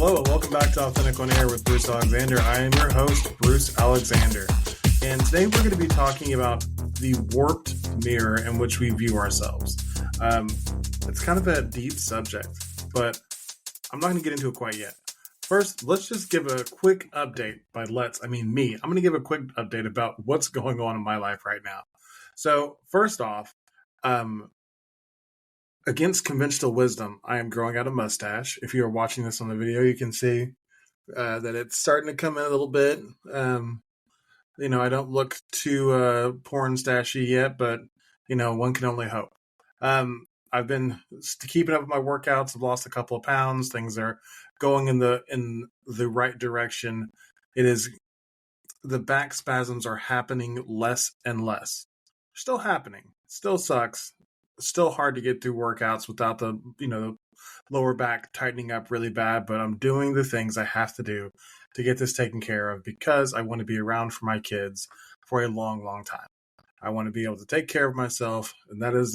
Hello and welcome back to Authentic on Air with Bruce Alexander. I am your host, Bruce Alexander. And today we're going to be talking about the warped mirror in which we view ourselves. It's kind of a deep subject, but I'm not going to get into it quite yet. First, let's just give a quick update. By let's, I mean me. I'm going to give a quick update about what's going on in my life right now. So first off, against conventional wisdom, I am growing out a mustache. If you are watching this on the video, you can see that it's starting to come in a little bit. I don't look too porn stashy yet, but, one can only hope. I've been keeping up with my workouts. I've lost a couple of pounds. Things are going in the right direction. The back spasms are happening less and less. Still happening. Still sucks. Still hard to get through workouts without the lower back tightening up really bad, but I'm doing the things I have to do to get this taken care of because I want to be around for my kids for a long, long time. I want to be able to take care of myself, and that is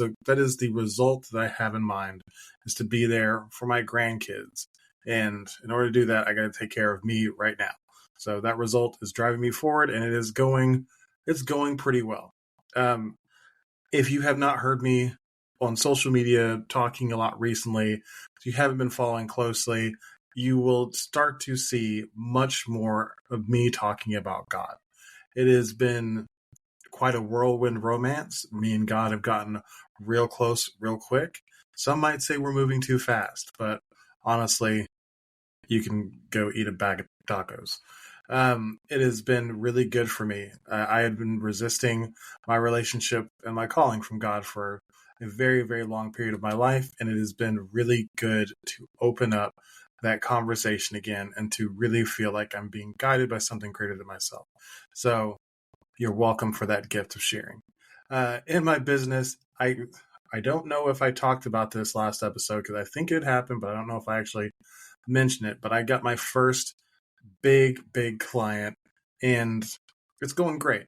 the result that I have in mind, is to be there for my grandkids. And in order to do that, I got to take care of me right now. So that result is driving me forward, and it's going pretty well. If you have not heard me on social media talking a lot recently, if you haven't been following closely, you will start to see much more of me talking about God. It has been quite a whirlwind romance. Me and God have gotten real close real quick. Some might say we're moving too fast, but honestly, you can go eat a bag of tacos. It has been really good for me. I had been resisting my relationship and my calling from God for a very, very long period of my life, and it has been really good to open up that conversation again and to really feel like I'm being guided by something greater than myself. So you're welcome for that gift of sharing. In my business, I don't know if I talked about this last episode because I think it happened, but I don't know if I actually mentioned it. But I got my first big client, and it's going great.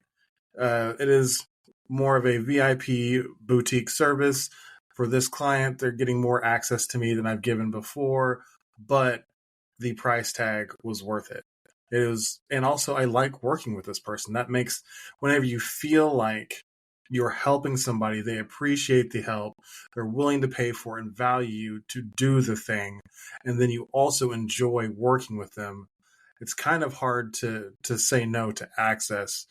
It is more of a VIP boutique service for this client. They're getting more access to me than I've given before, but the price tag was worth it. And also I like working with this person. That makes, whenever you feel like you're helping somebody, they appreciate the help, they're willing to pay for and value you to do the thing, and then you also enjoy working with them, it's kind of hard to say no to access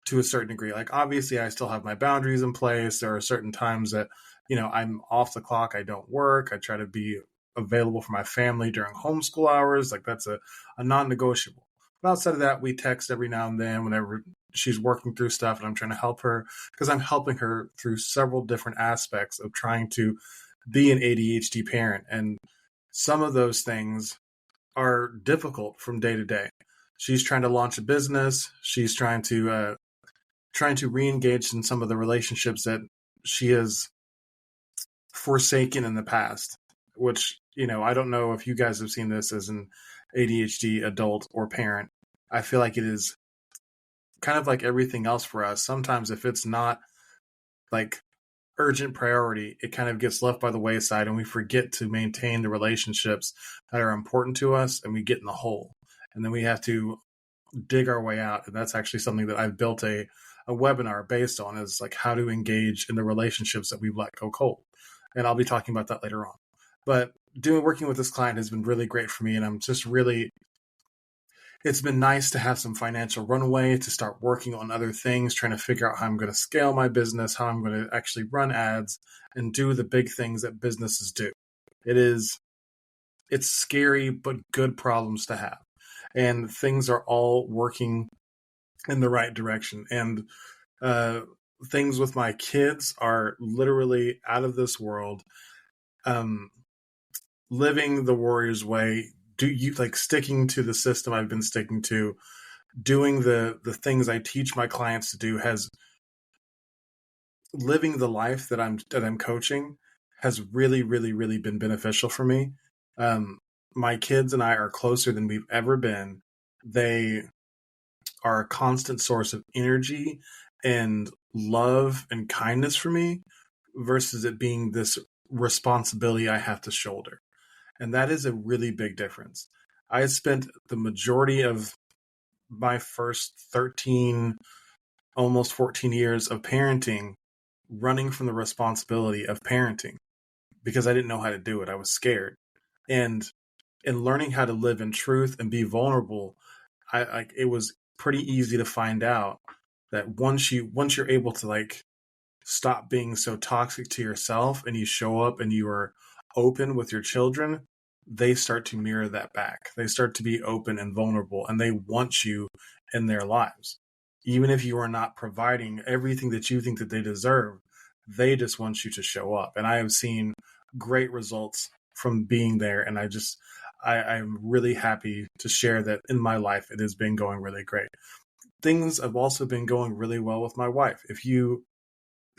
to a certain degree. Like, obviously I still have my boundaries in place. There are certain times that, I'm off the clock. I don't work. I try to be available for my family during homeschool hours. Like, that's a non-negotiable. But outside of that, we text every now and then whenever she's working through stuff and I'm trying to help her, because I'm helping her through several different aspects of trying to be an ADHD parent. And some of those things are difficult from day to day. She's trying to launch a business. She's trying to re-engage in some of the relationships that she has forsaken in the past, which, I don't know if you guys have seen this as an ADHD adult or parent. I feel like it is kind of like everything else for us. Sometimes if it's not like urgent priority, it kind of gets left by the wayside and we forget to maintain the relationships that are important to us, and we get in the hole. And then we have to dig our way out. And that's actually something that I've built a webinar based on, is like how to engage in the relationships that we've let go cold. And I'll be talking about that later on. But working with this client has been really great for me. And I'm just it's been nice to have some financial runway to start working on other things, trying to figure out how I'm going to scale my business, how I'm going to actually run ads and do the big things that businesses do. It's scary, but good problems to have. And things are all working in the right direction. And things with my kids are literally out of this world. Living the Warriors way, sticking to the system I've been sticking to, doing the things I teach my clients to do, living the life that I'm coaching has really, really, really been beneficial for me. My kids and I are closer than we've ever been. They are a constant source of energy and love and kindness for me, versus it being this responsibility I have to shoulder. And that is a really big difference. I spent the majority of my first 13, almost 14 years of parenting running from the responsibility of parenting because I didn't know how to do it. I was scared. And in learning how to live in truth and be vulnerable, it was pretty easy to find out that once you're able to like stop being so toxic to yourself and you show up and you are open with your children, they start to mirror that back. They start to be open and vulnerable and they want you in their lives. Even if you are not providing everything that you think that they deserve, they just want you to show up. And I have seen great results from being there. And I'm really happy to share that in my life, it has been going really great. Things have also been going really well with my wife. If you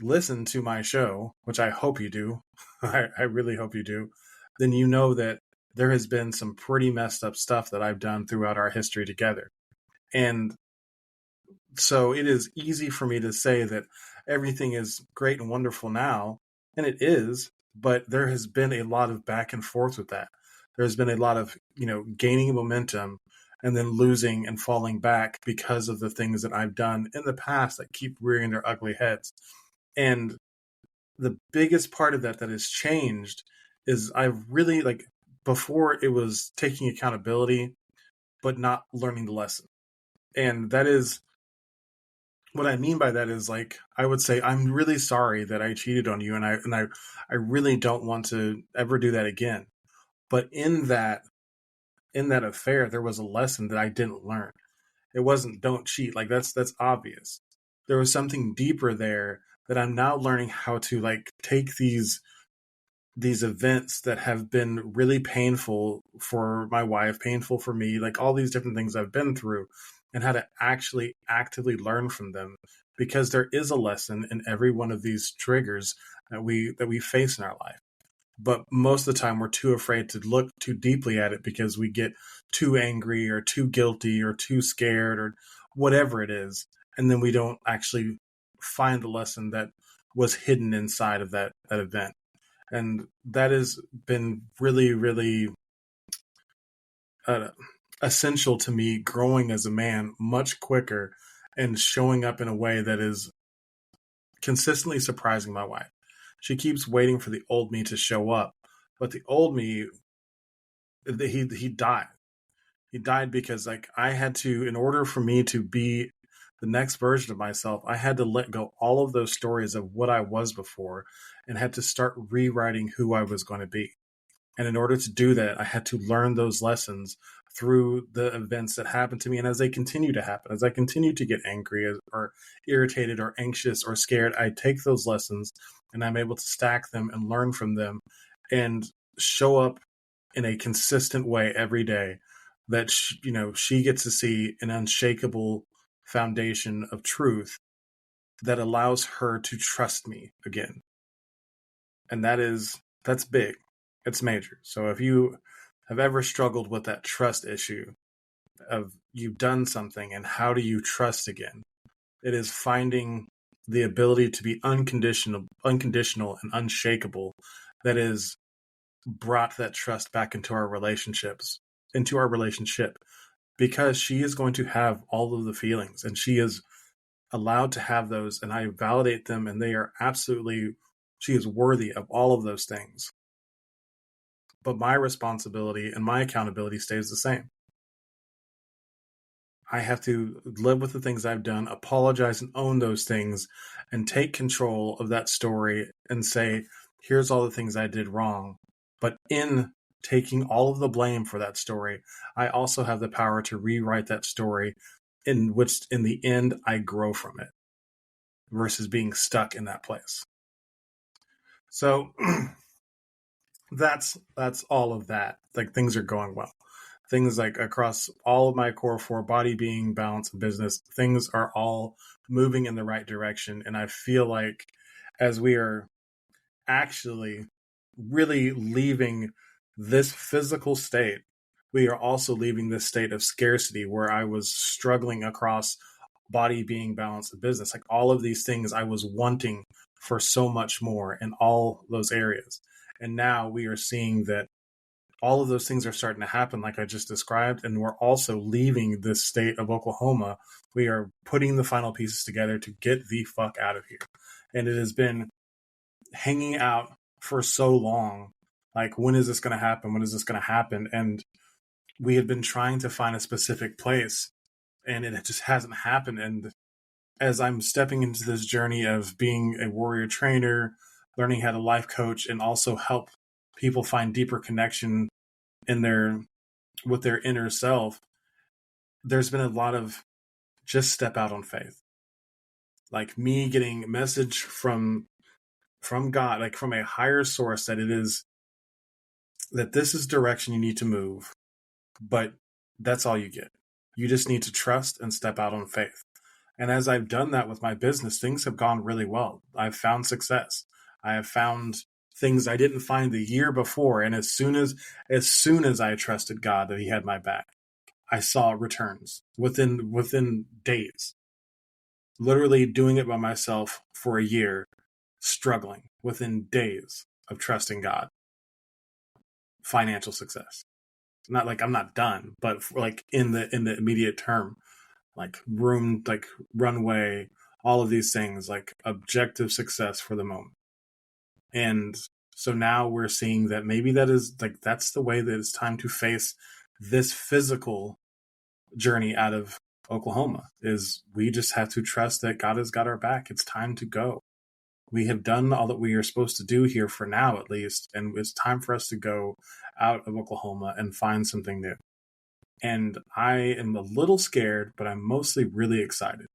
listen to my show, which I hope you do, I really hope you do, then you know that there has been some pretty messed up stuff that I've done throughout our history together. And so it is easy for me to say that everything is great and wonderful now, and it is, but there has been a lot of back and forth with that. There's been a lot of, gaining momentum and then losing and falling back because of the things that I've done in the past that keep rearing their ugly heads. And the biggest part of that has changed is I've really before it was taking accountability, but not learning the lesson. And that is what I mean by that is I would say, I'm really sorry that I cheated on you. I really don't want to ever do that again. But in that affair, there was a lesson that I didn't learn. It wasn't don't cheat. That's obvious. There was something deeper there that I'm now learning how to take these events that have been really painful for my wife, painful for me, all these different things I've been through, and how to actually actively learn from them, because there is a lesson in every one of these triggers that we face in our life. But most of the time we're too afraid to look too deeply at it because we get too angry or too guilty or too scared or whatever it is. And then we don't actually find the lesson that was hidden inside of that event. And that has been really, really essential to me growing as a man much quicker and showing up in a way that is consistently surprising my wife. She keeps waiting for the old me to show up, but the old me, he died. He died because I had to, in order for me to be the next version of myself, I had to let go all of those stories of what I was before and had to start rewriting who I was going to be. And in order to do that, I had to learn those lessons through the events that happened to me. And as they continue to happen, as I continue to get angry or irritated or anxious or scared, I take those lessons and I'm able to stack them and learn from them and show up in a consistent way every day that, she gets to see an unshakable foundation of truth that allows her to trust me again. And that's big. It's major. So if you have ever struggled with that trust issue of you've done something and how do you trust again, it is finding the ability to be unconditional and unshakable that is brought that trust back into our relationship, because she is going to have all of the feelings and she is allowed to have those, and I validate them, and she is worthy of all of those things. But my responsibility and my accountability stays the same. I have to live with the things I've done, apologize and own those things, and take control of that story and say, here's all the things I did wrong. But in taking all of the blame for that story, I also have the power to rewrite that story in which, in the end, I grow from it versus being stuck in that place. So that's all of that. Things are going well. Things across all of my core four, body, being, balance, and business, things are all moving in the right direction. And I feel like as we are actually really leaving this physical state, we are also leaving this state of scarcity where I was struggling across body, being, balance, and business. All of these things I was wanting for so much more in all those areas. And now we are seeing that all of those things are starting to happen, like I just described. And we're also leaving this state of Oklahoma. We are putting the final pieces together to get the fuck out of here. And it has been hanging out for so long. Like, when is this going to happen? When is this going to happen? And we had been trying to find a specific place, and it just hasn't happened. And as I'm stepping into this journey of being a warrior trainer, learning how to life coach, and also help people find deeper connection with their inner self, there's been a lot of just step out on faith. Like me getting a message from God, like from a higher source, that this is direction you need to move, but that's all you get. You just need to trust and step out on faith. And as I've done that with my business, things have gone really well. I've found success. I have found things I didn't find the year before. And as soon as I trusted God that he had my back, I saw returns within days. Literally doing it by myself for a year, struggling within days of trusting God. Financial success. Not like I'm not done, but like in the immediate term, like runway, all of these things, like objective success for the moment. And so now we're seeing that maybe that's the way that it's time to face this physical journey out of Oklahoma. Is we just have to trust that God has got our back. It's time to go. We have done all that we are supposed to do here for now, at least, and it's time for us to go out of Oklahoma and find something new. And I am a little scared, but I'm mostly really excited.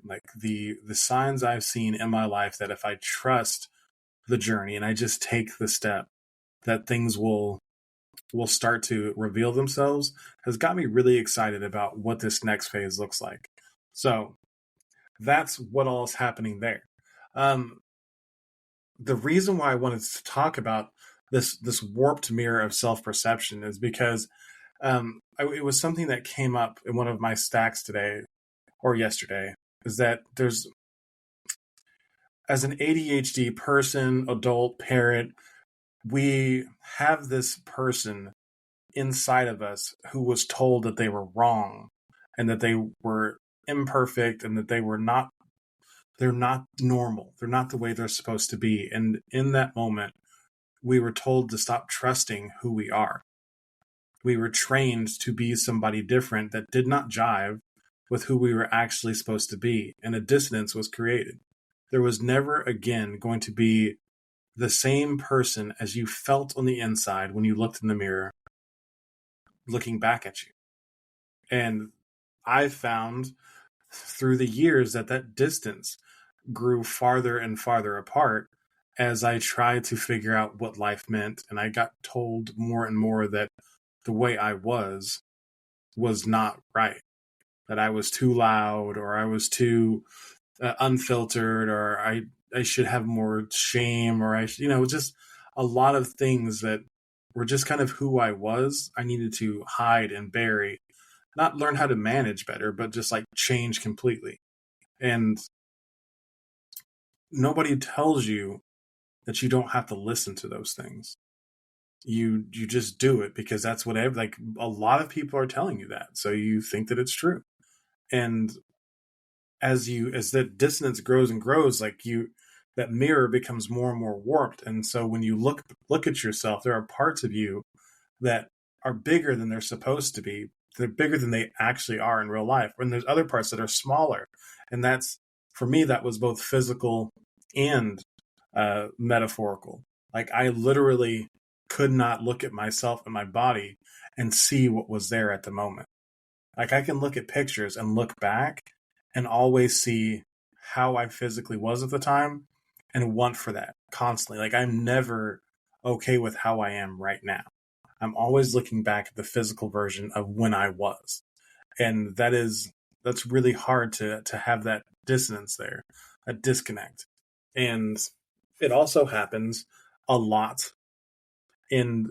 Like the signs I've seen in my life that if I trust the journey and I just take the step, that things will start to reveal themselves, has got me really excited about what this next phase looks like. So that's what all is happening there. The reason why I wanted to talk about this warped mirror of self-perception is because it was something that came up in one of my stacks today or yesterday, is that as an ADHD person, adult, parent, we have this person inside of us who was told that they were wrong and that they were imperfect and that they're not normal. They're not the way they're supposed to be. And in that moment, we were told to stop trusting who we are. We were trained to be somebody different that did not jive with who we were actually supposed to be. And a dissonance was created. There was never again going to be the same person as you felt on the inside when you looked in the mirror, looking back at you. And I found through the years that distance grew farther and farther apart as I tried to figure out what life meant. And I got told more and more that the way I was not right, that I was too loud, or I was too unfiltered, or I should have more shame, or just a lot of things that were just kind of who I was. I needed to hide and bury, not learn how to manage better, but just like change completely. And nobody tells you that you don't have to listen to those things. You just do it because that's what like a lot of people are telling you that. So you think that it's true. And as that dissonance grows and grows, like that mirror becomes more and more warped. And so when you look at yourself, there are parts of you that are bigger than they're supposed to be. They're bigger than they actually are in real life. And there's other parts that are smaller. And that's, for me, that was both physical and metaphorical. Like I literally could not look at myself and my body and see what was there at the moment. Like I can look at pictures and look back and always see how I physically was at the time and want for that constantly. Like I'm never okay with how I am right now. I'm always looking back at the physical version of when I was. And that's really hard to have that dissonance there, a disconnect. And it also happens a lot in,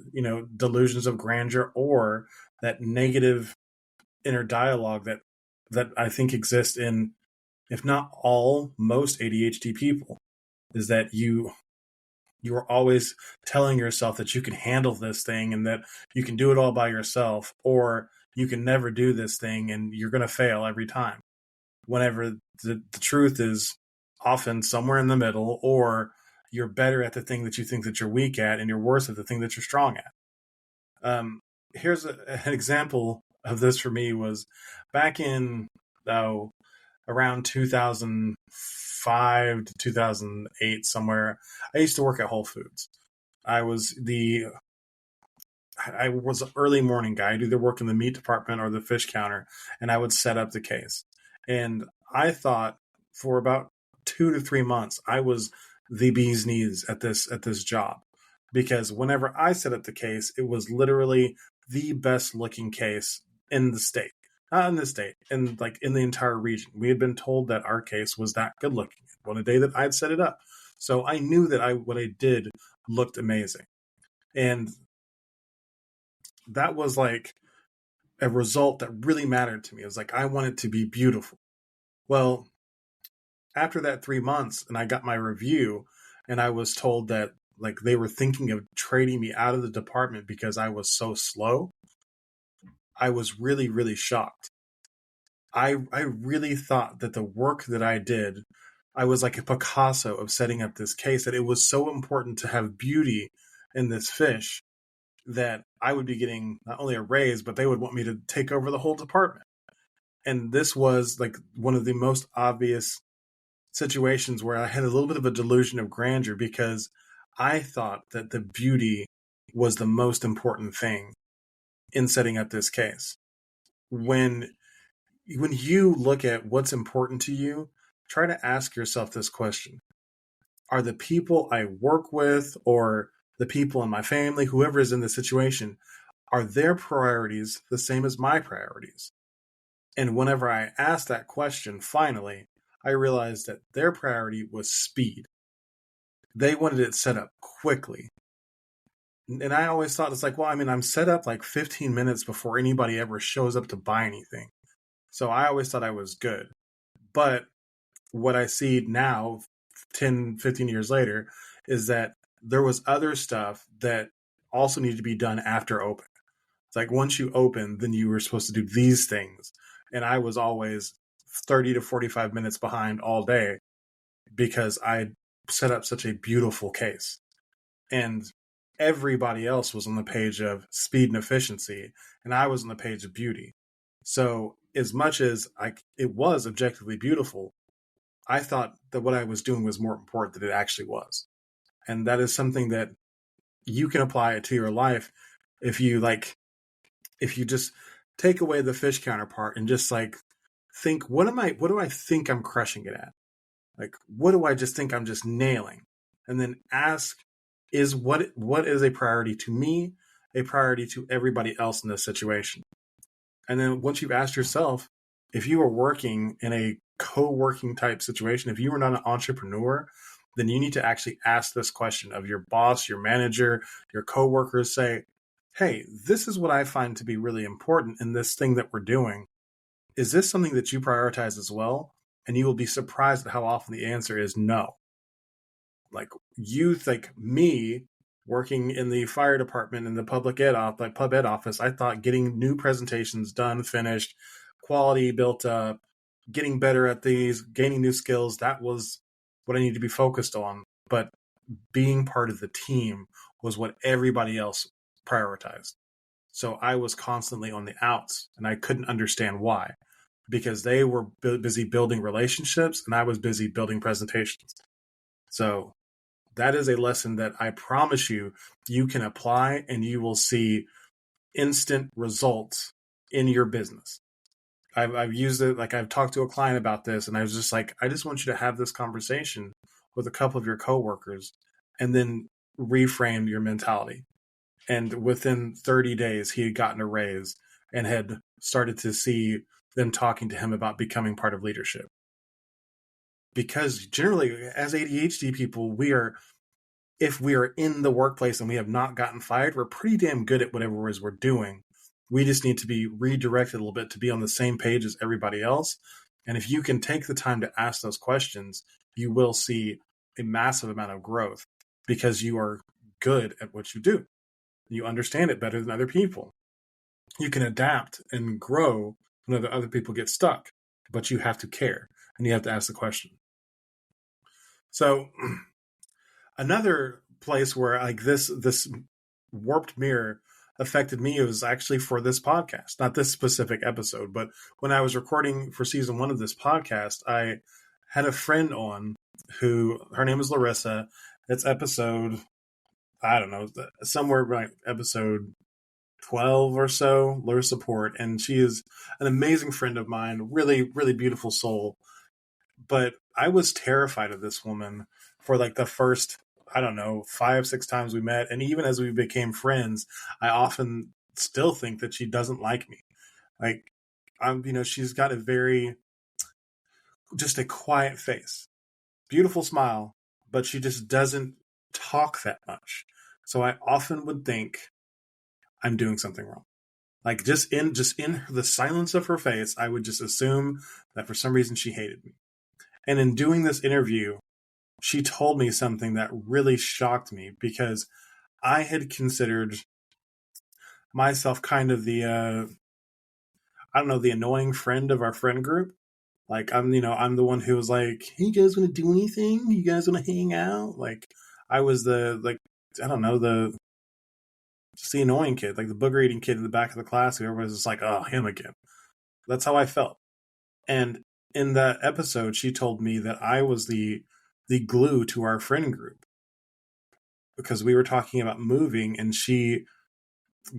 delusions of grandeur, or that negative inner dialogue that I think exists in, if not all, most ADHD people, is that You are always telling yourself that you can handle this thing and that you can do it all by yourself, or you can never do this thing and you're going to fail every time. Whenever the truth is often somewhere in the middle, or you're better at the thing that you think that you're weak at and you're worse at the thing that you're strong at. Here's an example of this for me was back in around 2005 to 2008 somewhere. I used to work at Whole Foods. I was an early morning guy. I'd either work in the meat department or the fish counter, and I would set up the case. And I thought for about 2 to 3 months I was the bee's knees at this job, because whenever I set up the case, it was literally the best looking case in the state. Not in the state, in the entire region. We had been told that our case was that good looking on the day that I'd set it up. So I knew that what I did looked amazing. And that was like a result that really mattered to me. It was like, I want it to be beautiful. Well, after that 3 months and I got my review and I was told that like they were thinking of trading me out of the department because I was so slow, I was really, really shocked. I really thought that the work that I did, I was like a Picasso of setting up this case, that it was so important to have beauty in this fish that I would be getting not only a raise, but they would want me to take over the whole department. And this was like one of the most obvious situations where I had a little bit of a delusion of grandeur, because I thought that the beauty was the most important thing in setting up this case. When you look at what's important to you, try to ask yourself this question. Are the people I work with or the people in my family, whoever is in the situation, are their priorities the same as my priorities? And whenever I asked that question, finally, I realized that their priority was speed. They wanted it set up quickly. And I always thought, it's like, well, I mean, I'm set up like 15 minutes before anybody ever shows up to buy anything. So I always thought I was good. But what I see now, 10, 15 years later, is that there was other stuff that also needed to be done after open. It's like once you open, then you were supposed to do these things. And I was always 30 to 45 minutes behind all day because I set up such a beautiful case. And everybody else was on the page of speed and efficiency, and I was on the page of beauty. So as much as it was objectively beautiful, I thought that what I was doing was more important than it actually was. And that is something that you can apply it to your life if you just take away the fish counterpart and just like think, what do I think I'm crushing it at? Like, what do I just think I'm just nailing? And then ask, is what is a priority to me, a priority to everybody else in this situation? And then once you've asked yourself, if you are working in a co-working type situation, if you are not an entrepreneur, then you need to actually ask this question of your boss, your manager, your coworkers. Say, hey, this is what I find to be really important in this thing that we're doing. Is this something that you prioritize as well? And you will be surprised at how often the answer is no. Like, you think me working in the fire department in the pub ed office, I thought getting new presentations done, finished, quality built up, getting better at these, gaining new skills, that was what I needed to be focused on. But being part of the team was what everybody else prioritized. So I was constantly on the outs, and I couldn't understand why, because they were busy building relationships and I was busy building presentations. So that is a lesson that I promise you can apply, and you will see instant results in your business. I've used it, like I've talked to a client about this, and I was just like, I just want you to have this conversation with a couple of your coworkers and then reframe your mentality. And within 30 days, he had gotten a raise and had started to see them talking to him about becoming part of leadership. Because generally, as ADHD people, if we are in the workplace and we have not gotten fired, we're pretty damn good at whatever it is we're doing. We just need to be redirected a little bit to be on the same page as everybody else. And if you can take the time to ask those questions, you will see a massive amount of growth. because you are good at what you do. You understand it better than other people. You can adapt and grow when other people get stuck, but you have to care and you have to ask the question. So another place where like this warped mirror affected me was actually for this podcast, not this specific episode, but when I was recording for season 1 of this podcast, I had a friend on who, her name is Larissa. It's episode, I don't know, somewhere like episode 12 or so, Larissa Port, and she is an amazing friend of mine, really, really beautiful soul. But I was terrified of this woman for like the first, I don't know, 5-6 times we met. And even as we became friends, I often still think that she doesn't like me. Like, she's got just a quiet face, beautiful smile, but she just doesn't talk that much. So I often would think I'm doing something wrong. Like just in the silence of her face, I would just assume that for some reason she hated me. And in doing this interview, she told me something that really shocked me because I had considered myself kind of the, the annoying friend of our friend group. Like I'm the one who was like, hey, you guys want to do anything? You guys want to hang out? Like I was just the annoying kid, like the booger eating kid in the back of the class who everybody's just like, oh, him again. That's how I felt. And in that episode, she told me that I was the glue to our friend group because we were talking about moving, and she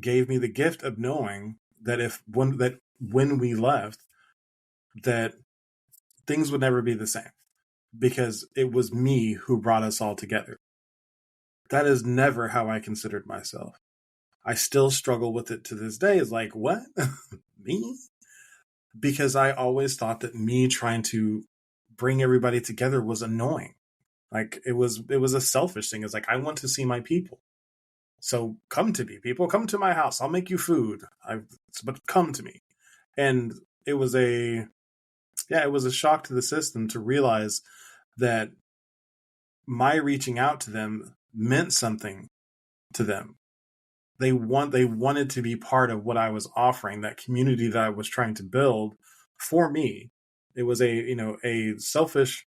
gave me the gift of knowing that when we left, that things would never be the same because it was me who brought us all together. That is never how I considered myself. I still struggle with it to this day. Is like, what? Me? Because I always thought that me trying to bring everybody together was annoying. Like it was a selfish thing. It's like, I want to see my people. So come to me, people. Come to my house. I'll make you food. But come to me. And it was a shock to the system to realize that my reaching out to them meant something to them. They wanted to be part of what I was offering, that community that I was trying to build for me. It was a selfish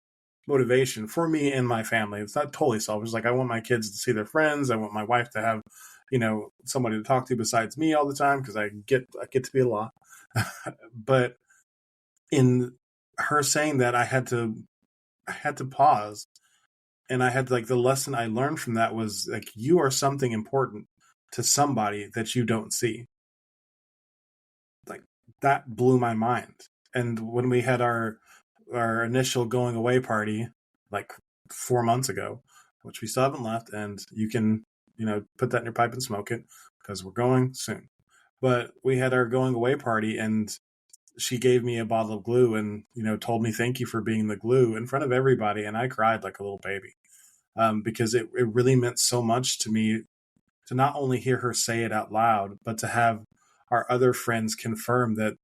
motivation for me and my family. It's not totally selfish. Like I want my kids to see their friends. I want my wife to have, somebody to talk to besides me all the time because I get to be a lot. But in her saying that, I had to pause, and I had to, like, the lesson I learned from that was like, you are something important to somebody that you don't see. Like that blew my mind. And when we had our initial going away party, like 4 months ago, which we still haven't left, and you can, put that in your pipe and smoke it because we're going soon. But we had our going away party, and she gave me a bottle of glue and, told me thank you for being the glue in front of everybody. And I cried like a little baby because it really meant so much to me to not only hear her say it out loud, but to have our other friends confirm that's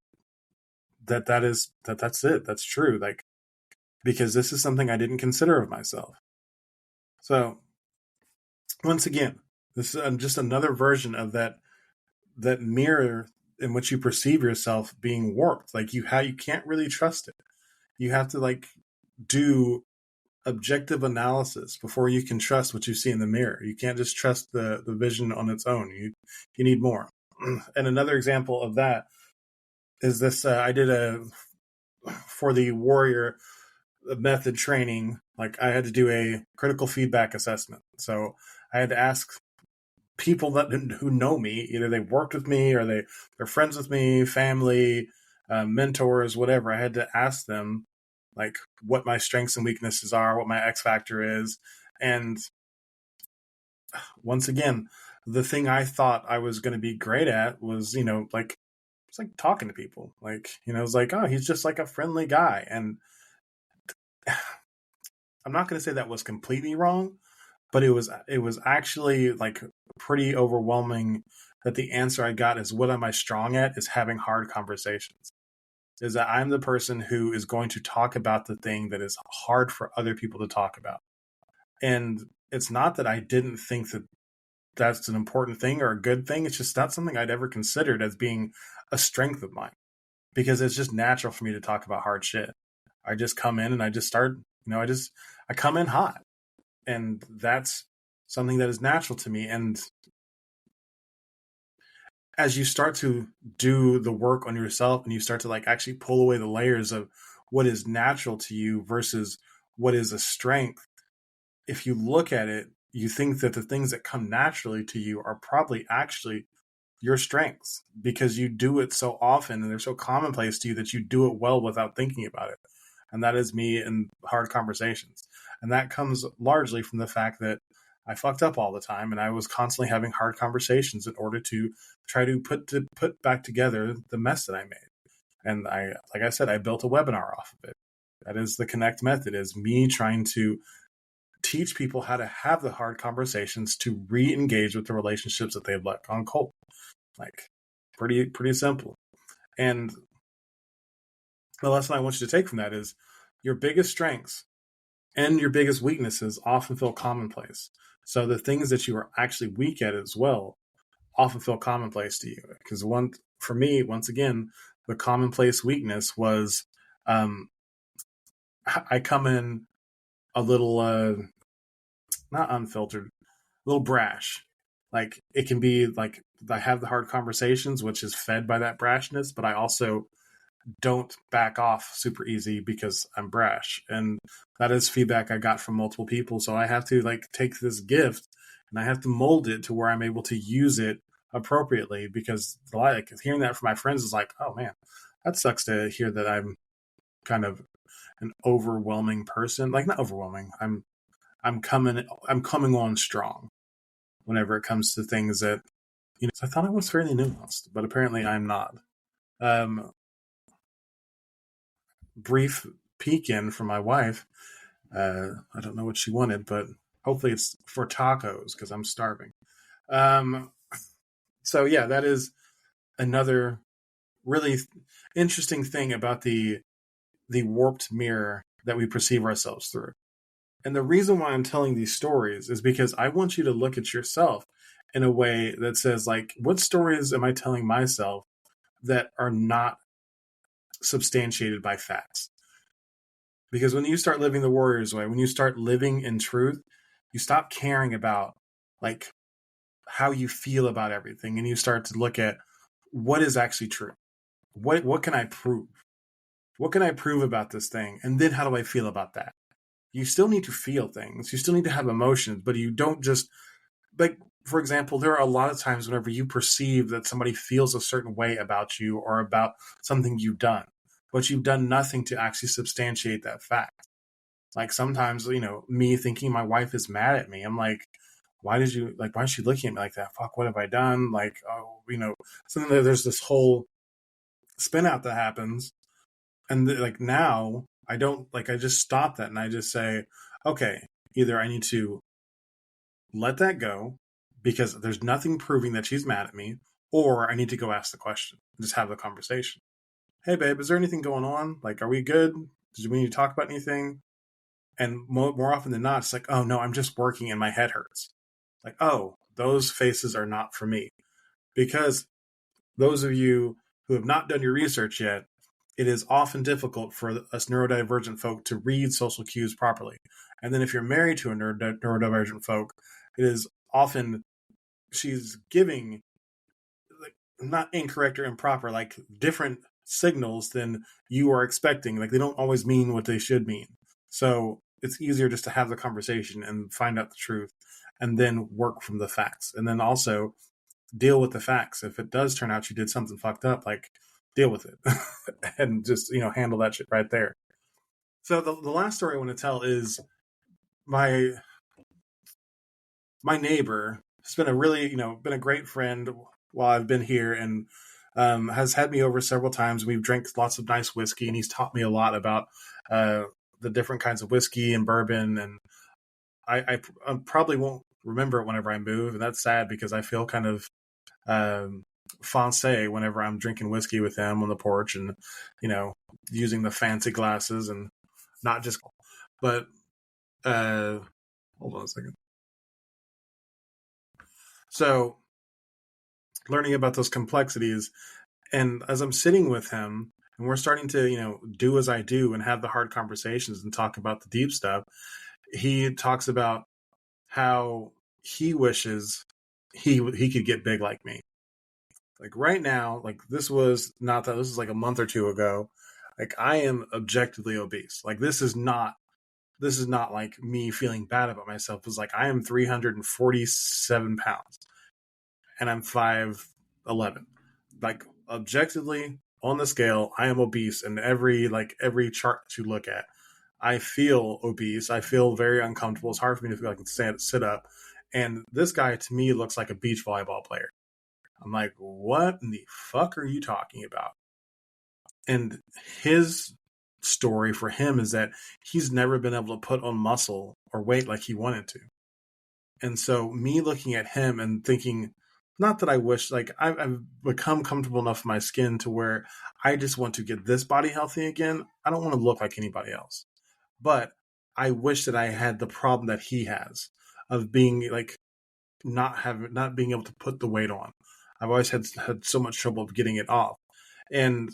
it. That's true. Like, because this is something I didn't consider of myself. So once again, this is just another version of that mirror in which you perceive yourself being warped. Like you can't really trust it. You have to like do objective analysis before you can trust what you see in the mirror. You can't just trust the vision on its own. You need more. And another example of that is this. I did for the warrior method training, like I had to do a critical feedback assessment. So I had to ask people who know me, either they worked with me or they're friends with me, family, mentors, whatever. I had to ask them like what my strengths and weaknesses are, what my X factor is. And once again, the thing I thought I was going to be great at was, like, it's like talking to people. Like, it's like, oh, he's just like a friendly guy. And I'm not going to say that was completely wrong, but it was actually like pretty overwhelming that the answer I got is, what am I strong at is having hard conversations. Is that I'm the person who is going to talk about the thing that is hard for other people to talk about. And it's not that I didn't think that that's an important thing or a good thing. It's just not something I'd ever considered as being a strength of mine, because it's just natural for me to talk about hard shit. I just come in and I just start, I come in hot, and that's something that is natural to me. And as you start to do the work on yourself and you start to like actually pull away the layers of what is natural to you versus what is a strength, if you look at it, you think that the things that come naturally to you are probably actually your strengths, because you do it so often and they're so commonplace to you that you do it well without thinking about it. And that is me in hard conversations. And that comes largely from the fact that I fucked up all the time and I was constantly having hard conversations in order to try to put back together the mess that I made. And like I said, I built a webinar off of it. That is the Connect method, is me trying to teach people how to have the hard conversations to re-engage with the relationships that they've let gone cold. Like, pretty simple. And the lesson I want you to take from that is your biggest strengths and your biggest weaknesses often feel commonplace. So the things that you are actually weak at as well often feel commonplace to you. Because for me, once again, the commonplace weakness was I come in a little not unfiltered, a little brash. Like, it can be like I have the hard conversations, which is fed by that brashness, but I also don't back off super easy because I'm brash. And that is feedback I got from multiple people. So I have to like take this gift and I have to mold it to where I'm able to use it appropriately, because like hearing that from my friends is like, oh man, that sucks to hear that I'm kind of an overwhelming person. Like, not overwhelming. I'm coming on strong whenever it comes to things that, I thought I was fairly nuanced, but apparently I'm not. Brief peek in from my wife. I don't know what she wanted, but hopefully it's for tacos because I'm starving. So yeah, that is another really interesting thing about the warped mirror that we perceive ourselves through. And the reason why I'm telling these stories is because I want you to look at yourself in a way that says, like, what stories am I telling myself that are not substantiated by facts? Because when you start living the warrior's way, when you start living in truth, you stop caring about like how you feel about everything, and you start to look at what is actually true. What can I prove? What can I prove about this thing? And then how do I feel about that? You still need to feel things. You still need to have emotions, but you don't just, like, for example, there are a lot of times whenever you perceive that somebody feels a certain way about you or about something you've done, but you've done nothing to actually substantiate that fact. Like, sometimes, me thinking my wife is mad at me, I'm like, why is she looking at me like that? Fuck, what have I done? Like, oh, something that there's this whole spin out that happens. And like, now I don't, like, I just stop that and I just say, okay, either I need to let that go because there's nothing proving that she's mad at me, or I need to go ask the question, just have the conversation. Hey babe, is there anything going on? Like, are we good? Do we need to talk about anything? And more often than not, it's like, oh no, I'm just working and my head hurts. Like, oh, those faces are not for me. Because those of you who have not done your research yet, it is often difficult for us neurodivergent folk to read social cues properly. And then if you're married to a neurodivergent folk, it is often, she's giving, like, not incorrect or improper, like different signals than you are expecting. Like, they don't always mean what they should mean. So it's easier just to have the conversation and find out the truth and then work from the facts. And then also deal with the facts. If it does turn out you did something fucked up, like, deal with it and just, handle that shit right there. So the last story I want to tell is my neighbor has been a really, been a great friend while I've been here, and has had me over several times. We've drank lots of nice whiskey, and he's taught me a lot about the different kinds of whiskey and bourbon. And I probably won't remember it whenever I move, and that's sad because I feel kind of foncé whenever I'm drinking whiskey with him on the porch and, using the fancy glasses and not just, but hold on a second. So learning about those complexities, and as I'm sitting with him and we're starting to, do as I do and have the hard conversations and talk about the deep stuff, he talks about how he wishes he could get big like me. Like right now, like this was like a month or two ago. Like I am objectively obese. Like this is not like me feeling bad about myself. It's like I am 347 pounds and I'm 5'11". Like objectively on the scale, I am obese, and every chart that you look at, I feel obese. I feel very uncomfortable. It's hard for me to feel like I can sit up. And this guy to me looks like a beach volleyball player. I'm like, what in the fuck are you talking about? And his story for him is that he's never been able to put on muscle or weight like he wanted to. And so me looking at him and thinking, not that I wish, like I've become comfortable enough in my skin to where I just want to get this body healthy again. I don't want to look like anybody else. But I wish that I had the problem that he has of being like not being able to put the weight on. I've always had so much trouble of getting it off. And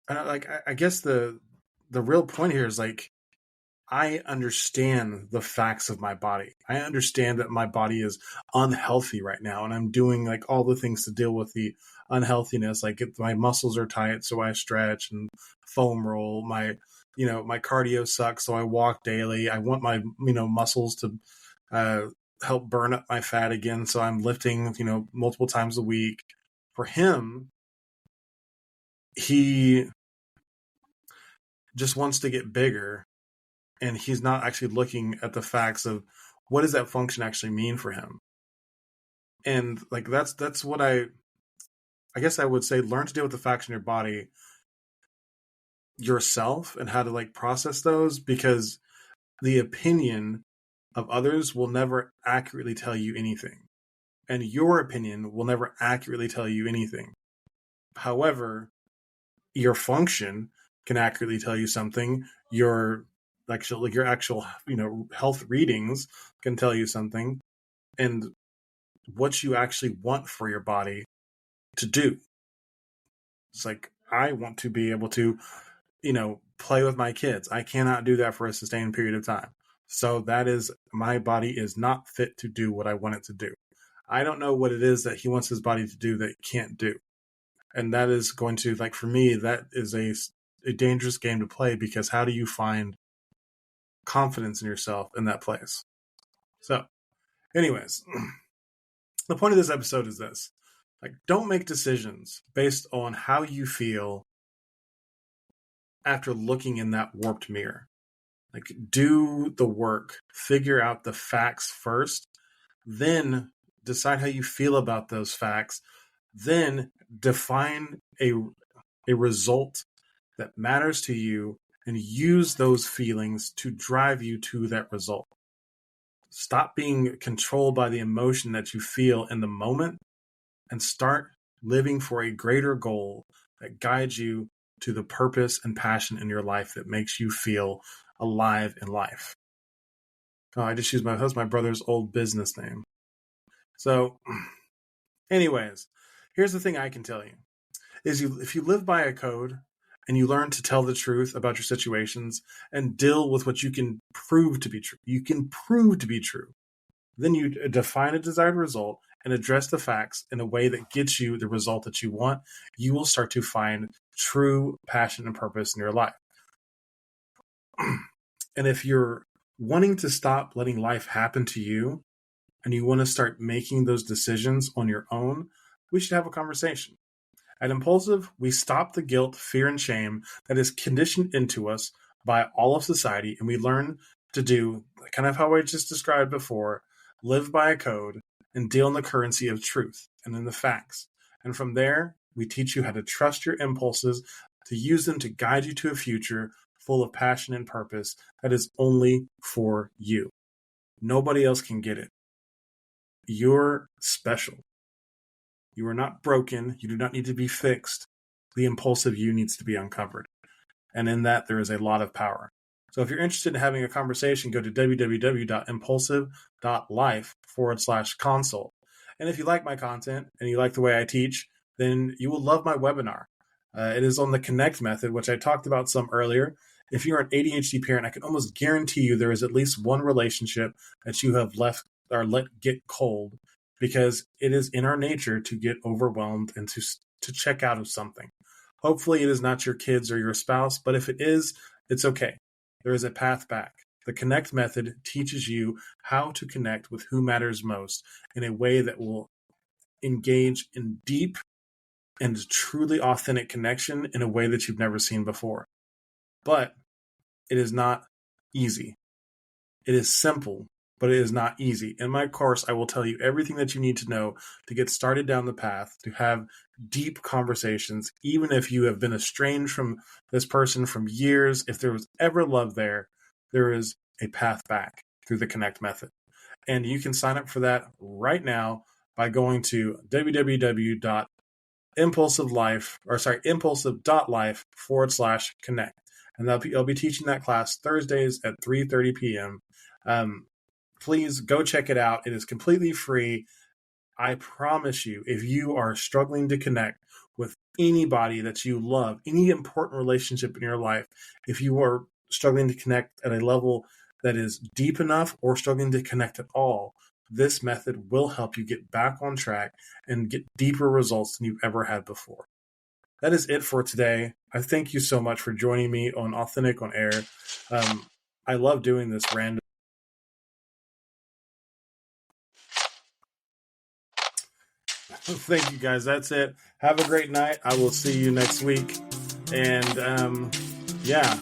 I guess the real point here is like I understand the facts of my body. I understand that my body is unhealthy right now, and I'm doing like all the things to deal with the unhealthiness. Like my muscles are tight, so I stretch and foam roll. My cardio sucks, so I walk daily. I want my muscles to help burn up my fat again, so I'm lifting multiple times a week. For him, he just wants to get bigger, and he's not actually looking at the facts of what does that function actually mean for him. And like that's what I guess I would say, learn to deal with the facts in your body yourself and how to like process those, because the opinion of others will never accurately tell you anything, and your opinion will never accurately tell you anything. However, your function can accurately tell you something. Your actual health readings can tell you something, and what you actually want for your body to do. It's like I want to be able to play with my kids. I cannot do that for a sustained period of time. So that is, my body is not fit to do what I want it to do. I don't know what it is that he wants his body to do that it can't do. And that is going to, like, for me, that is a dangerous game to play, because how do you find confidence in yourself in that place? So, anyways, the point of this episode is this. Like, don't make decisions based on how you feel after looking in that warped mirror. Like, do the work, figure out the facts first, then decide how you feel about those facts, then define a result that matters to you, and use those feelings to drive you to that result. Stop being controlled by the emotion that you feel in the moment, and start living for a greater goal that guides you to the purpose and passion in your life that makes you feel alive in life. Oh, I just used that's my brother's old business name. So, anyways, here's the thing I can tell you is if you live by a code and you learn to tell the truth about your situations and deal with what you can prove to be true, then you define a desired result and address the facts in a way that gets you the result that you want, you will start to find true passion and purpose in your life. And if you're wanting to stop letting life happen to you and you want to start making those decisions on your own, we should have a conversation. At Impulsive, we stop the guilt, fear, and shame that is conditioned into us by all of society, and we learn to do kind of how I just described before, live by a code and deal in the currency of truth and in the facts. And from there, we teach you how to trust your impulses, to use them to guide you to a future full of passion and purpose that is only for you. Nobody else can get it. You're special. You are not broken. You do not need to be fixed. The impulsive you needs to be uncovered. And in that, there is a lot of power. So if you're interested in having a conversation, go to www.impulsive.life/consult. And if you like my content and you like the way I teach, then you will love my webinar. It is on the Connect method, which I talked about some earlier. If you're an ADHD parent, I can almost guarantee you there is at least one relationship that you have left or let get cold, because it is in our nature to get overwhelmed and to check out of something. Hopefully it is not your kids or your spouse, but if it is, it's okay. There is a path back. The Connect method teaches you how to connect with who matters most in a way that will engage in deep and truly authentic connection in a way that you've never seen before. But it is not easy. It is simple, but it is not easy. In my course, I will tell you everything that you need to know to get started down the path, to have deep conversations, even if you have been estranged from this person from years. If there was ever love there, there is a path back through the Connect method. And you can sign up for that right now by going to impulsive.life/connect. And I'll be teaching that class Thursdays at 3:30 p.m. Please go check it out. It is completely free. I promise you, if you are struggling to connect with anybody that you love, any important relationship in your life, if you are struggling to connect at a level that is deep enough or struggling to connect at all, this method will help you get back on track and get deeper results than you've ever had before. That is it for today. I thank you so much for joining me on Authentic on Air. I love doing this random. Thank you, guys. That's it. Have a great night. I will see you next week. And yeah,